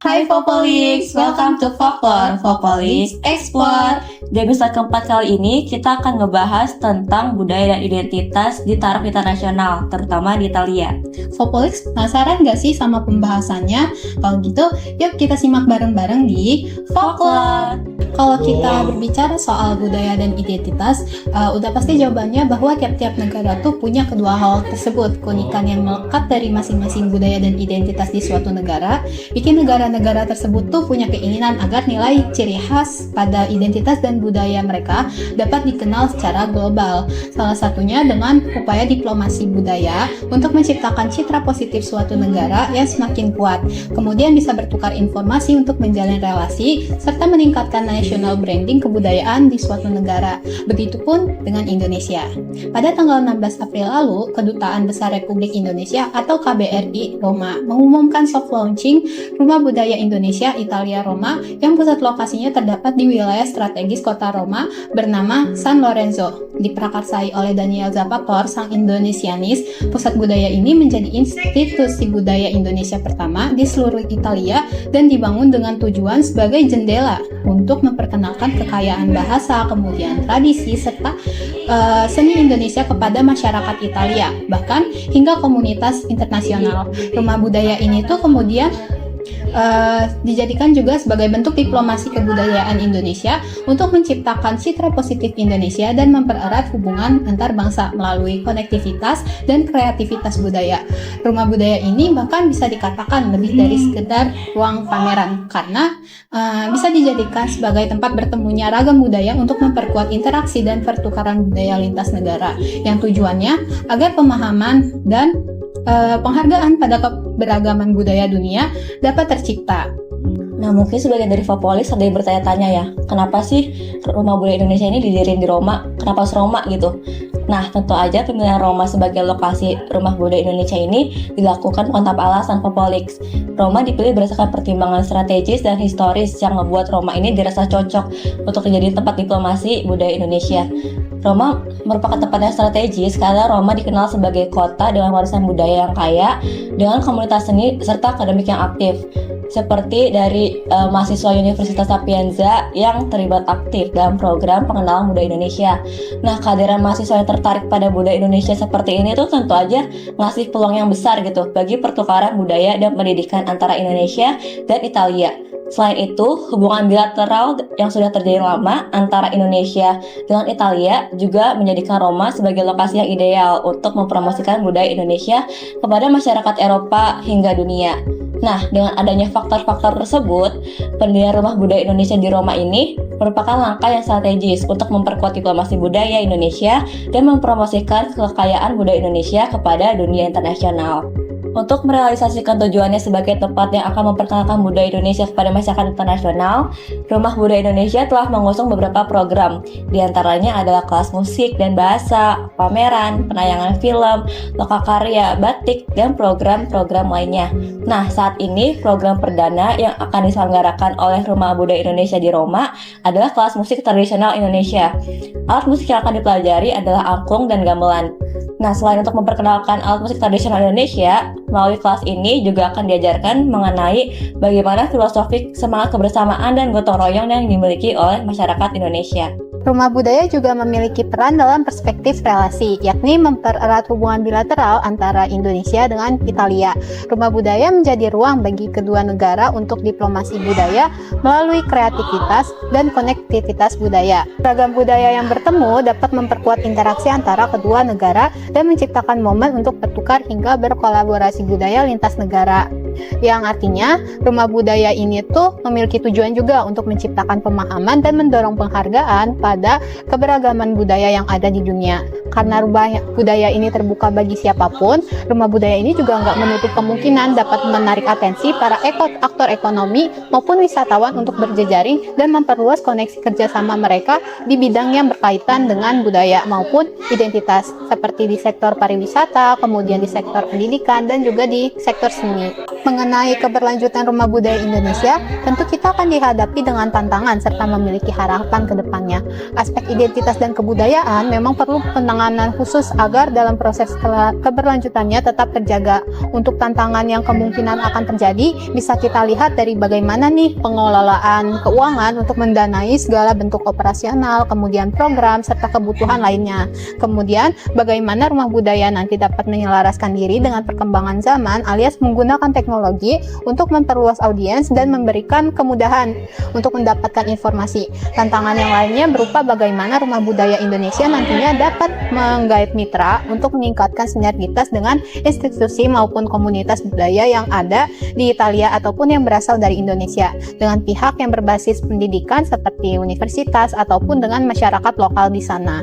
Hai Popolix, welcome to Folklore, Popolix Explore. Di episode keempat kali ini kita akan ngebahas tentang budaya dan identitas di taraf internasional, terutama di Italia. Popolix, penasaran gak sih sama pembahasannya? Kalau gitu, yuk kita simak bareng-bareng di Folklore. Kalau kita berbicara soal budaya dan identitas, udah pasti jawabannya bahwa tiap-tiap negara tuh punya kedua hal tersebut. Keunikan yang melekat dari masing-masing budaya dan identitas di suatu negara, bikin negara-negara tersebut tuh punya keinginan agar nilai ciri khas pada identitas dan budaya mereka dapat dikenal secara global. Salah satunya dengan upaya diplomasi budaya untuk menciptakan citra positif suatu negara yang semakin kuat. Kemudian bisa bertukar informasi untuk menjalin relasi serta meningkatkan national branding kebudayaan di suatu negara. Begitupun dengan Indonesia. Pada tanggal 16 April lalu, Kedutaan Besar Republik Indonesia atau KBRI Roma mengumumkan soft launching Rumah Budaya Indonesia Italia Roma yang pusat lokasinya terdapat di wilayah strategis kota Roma bernama San Lorenzo. Diprakarsai oleh Daniel Zapator, sang Indonesianis, pusat budaya ini menjadi institusi budaya Indonesia pertama di seluruh Italia dan dibangun dengan tujuan sebagai jendela untuk memperkenalkan kekayaan bahasa, kemudian tradisi, serta seni Indonesia kepada masyarakat Italia, bahkan hingga komunitas internasional. Rumah budaya ini tuh kemudian dijadikan juga sebagai bentuk diplomasi kebudayaan Indonesia untuk menciptakan citra positif Indonesia dan mempererat hubungan antar bangsa melalui konektivitas dan kreativitas budaya. Rumah budaya ini bahkan bisa dikatakan lebih dari sekedar ruang pameran karena bisa dijadikan sebagai tempat bertemunya ragam budaya untuk memperkuat interaksi dan pertukaran budaya lintas negara yang tujuannya agar pemahaman dan penghargaan pada keberagaman budaya dunia dapat tercipta. Nah, mungkin sebagian dari Fopolis ada yang bertanya-tanya ya, kenapa sih Rumah Budaya Indonesia ini didirikan di Roma? Kenapa harus Roma gitu? Nah, tentu aja pemilihan Roma sebagai lokasi Rumah Budaya Indonesia ini dilakukan bukan tanpa alasan Fopolix. Roma dipilih berdasarkan pertimbangan strategis dan historis yang membuat Roma ini dirasa cocok untuk menjadi tempat diplomasi budaya Indonesia. Roma merupakan tempat yang strategis karena Roma dikenal sebagai kota dengan warisan budaya yang kaya, dengan komunitas seni serta akademik yang aktif, seperti dari mahasiswa Universitas Sapienza yang terlibat aktif dalam program pengenalan budaya Indonesia. Nah, kehadiran mahasiswa yang tertarik pada budaya Indonesia seperti ini tuh tentu aja ngasih peluang yang besar gitu bagi pertukaran budaya dan pendidikan antara Indonesia dan Italia. Selain itu, hubungan bilateral yang sudah terjadi lama antara Indonesia dengan Italia juga menjadikan Roma sebagai lokasi yang ideal untuk mempromosikan budaya Indonesia kepada masyarakat Eropa hingga dunia. Nah, dengan adanya faktor-faktor tersebut, pendirian Rumah Budaya Indonesia di Roma ini merupakan langkah yang strategis untuk memperkuat diplomasi budaya Indonesia dan mempromosikan kekayaan budaya Indonesia kepada dunia internasional. Untuk merealisasikan tujuannya sebagai tempat yang akan memperkenalkan budaya Indonesia kepada masyarakat internasional, Rumah Budaya Indonesia telah mengusung beberapa program. Di antaranya adalah kelas musik dan bahasa, pameran, penayangan film, lokakarya, batik, dan program-program lainnya. Nah, saat ini program perdana yang akan diselenggarakan oleh Rumah Budaya Indonesia di Roma adalah kelas musik tradisional Indonesia. Alat musik yang akan dipelajari adalah angklung dan gamelan. Nah, selain untuk memperkenalkan alat musik tradisional Indonesia, melalui kelas ini juga akan diajarkan mengenai bagaimana filosofi semangat kebersamaan dan gotong royong yang dimiliki oleh masyarakat Indonesia. Rumah budaya juga memiliki peran dalam perspektif relasi, yakni mempererat hubungan bilateral antara Indonesia dengan Italia. Rumah budaya menjadi ruang bagi kedua negara untuk diplomasi budaya melalui kreativitas dan konektivitas budaya. Ragam budaya yang bertemu dapat memperkuat interaksi antara kedua negara dan menciptakan momen untuk bertukar hingga berkolaborasi budaya lintas negara. Yang artinya, rumah budaya ini tuh memiliki tujuan juga untuk menciptakan pemahaman dan mendorong penghargaan pada keberagaman budaya yang ada di dunia. Karena rumah budaya ini terbuka bagi siapapun, rumah budaya ini juga nggak menutup kemungkinan dapat menarik atensi para aktor ekonomi maupun wisatawan untuk berjejaring dan memperluas koneksi kerjasama mereka di bidang yang berkaitan dengan budaya maupun identitas, seperti di sektor pariwisata, kemudian di sektor pendidikan, dan juga di sektor seni. mengenai keberlanjutan rumah budaya Indonesia, tentu kita akan dihadapi dengan tantangan serta memiliki harapan ke depannya. Aspek identitas dan kebudayaan memang perlu penanganan khusus agar dalam proses keberlanjutannya tetap terjaga. Untuk tantangan yang kemungkinan akan terjadi, bisa kita lihat dari bagaimana nih pengelolaan keuangan untuk mendanai segala bentuk operasional, kemudian program, serta kebutuhan lainnya. Kemudian, bagaimana rumah budaya nanti dapat menyelaraskan diri dengan perkembangan zaman alias menggunakan teknologi untuk memperluas audiens dan memberikan kemudahan untuk mendapatkan informasi. Tantangan yang lainnya berupa bagaimana rumah budaya Indonesia nantinya dapat menggait mitra untuk meningkatkan sinergitas dengan institusi maupun komunitas budaya yang ada di Italia ataupun yang berasal dari Indonesia, dengan pihak yang berbasis pendidikan seperti universitas ataupun dengan masyarakat lokal di sana.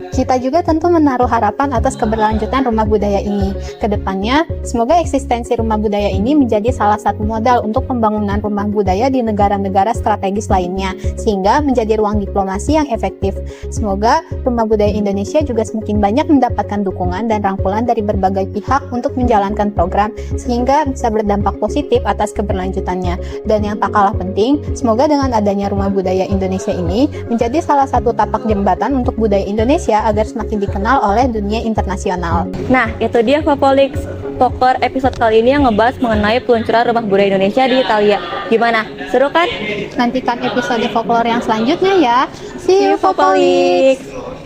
Kita juga tentu menaruh harapan atas keberlanjutan rumah budaya ini. Kedepannya, semoga eksistensi rumah budaya ini menjadi salah satu modal untuk pembangunan rumah budaya di negara-negara strategis lainnya, sehingga menjadi ruang diplomasi yang efektif. Semoga rumah budaya Indonesia juga semakin banyak mendapatkan dukungan dan rangkulan dari berbagai pihak untuk menjalankan program, sehingga bisa berdampak positif atas keberlanjutannya. Dan yang tak kalah penting, semoga dengan adanya rumah budaya Indonesia ini menjadi salah satu tapak jembatan untuk budaya Indonesia agar semakin dikenal oleh dunia internasional. Nah, itu dia Fapolix Poker episode kali ini yang ngebahas mengenai peluncuran rumah budaya Indonesia di Italia. Gimana? Seru kan? Nantikan episode folklore yang selanjutnya ya. See you, Fapolix! Fapolix!